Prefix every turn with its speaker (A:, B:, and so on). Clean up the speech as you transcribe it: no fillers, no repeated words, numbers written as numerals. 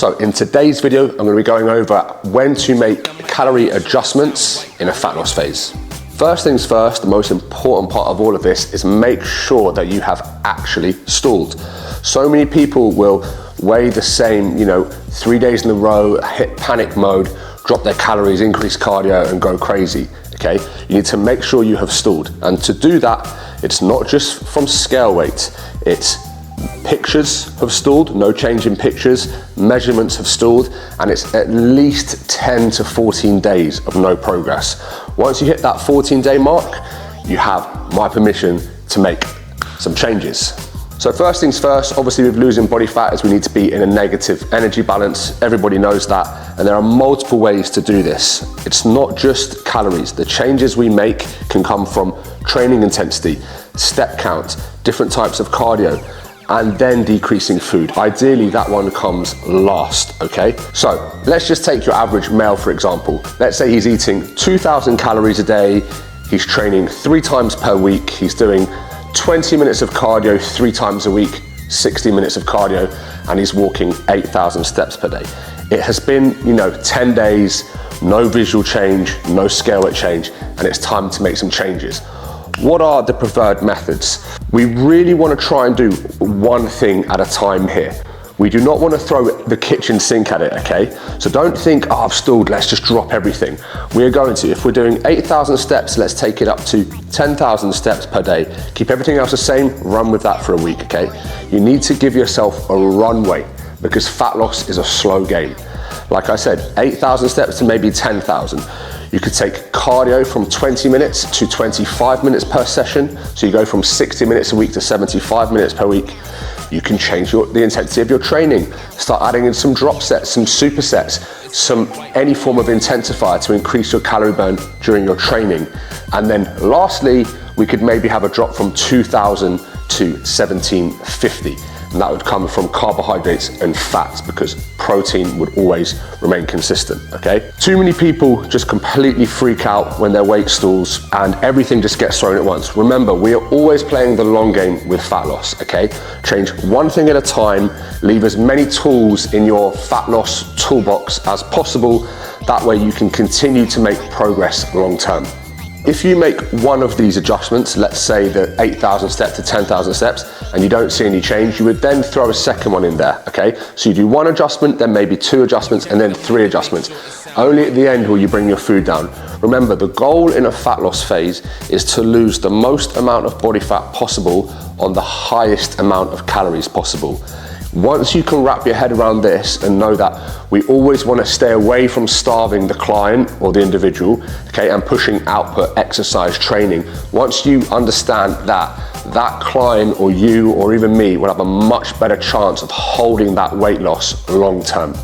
A: So in today's video, I'm going to be going over when to make calorie adjustments in a fat loss phase. First things first, the most important part of all of this is make sure that you have actually stalled. So many people will weigh the same, 3 days in a row, hit panic mode, drop their calories, increase cardio and go crazy, okay? You need to make sure you have stalled. And to do that, it's not just from scale weight, it's pictures have stalled, no change in pictures, measurements have stalled, and it's at least 10 to 14 days of no progress. Once you hit that 14-day mark, you have my permission to make some changes. So first things first, obviously with losing body fat is we need to be in a negative energy balance. Everybody knows that, and there are multiple ways to do this. It's not just calories. The changes we make can come from training intensity, step count, different types of cardio, and then decreasing food. Ideally, that one comes last, okay? So let's just take your average male, for example. Let's say he's eating 2,000 calories a day, he's training 3 times per week, he's doing 20 minutes of cardio 3 times a week, 60 minutes of cardio, and he's walking 8,000 steps per day. It has been, 10 days, no visual change, no scale weight change, and it's time to make some changes. What are the preferred methods? We really want to try and do one thing at a time here. We do not want to throw the kitchen sink at it, okay? So don't think, oh, I've stalled, let's just drop everything. We are going to, if we're doing 8,000 steps, let's take it up to 10,000 steps per day. Keep everything else the same, run with that for a week, okay? You need to give yourself a runway because fat loss is a slow game. Like I said, 8,000 steps to maybe 10,000. You could take cardio from 20 minutes to 25 minutes per session. So you go from 60 minutes a week to 75 minutes per week. You can change the intensity of your training. Start adding in some drop sets, some supersets, any form of intensifier to increase your calorie burn during your training. And then lastly, we could maybe have a drop from 2,000 to 1,750. And that would come from carbohydrates and fats because protein would always remain consistent, okay? Too many people just completely freak out when their weight stalls and everything just gets thrown at once. Remember, we are always playing the long game with fat loss, okay? Change one thing at a time, leave as many tools in your fat loss toolbox as possible. That way you can continue to make progress long term. If you make one of these adjustments, let's say the 8,000 steps to 10,000 steps, and you don't see any change, you would then throw a second one in there, okay? So you do one adjustment, then maybe 2 adjustments, and then 3 adjustments. Only at the end will you bring your food down. Remember, the goal in a fat loss phase is to lose the most amount of body fat possible on the highest amount of calories possible. Once you can wrap your head around this and know that we always want to stay away from starving the client or the individual, okay, and pushing output exercise training, once you understand that, that client or you or even me will have a much better chance of holding that weight loss long term.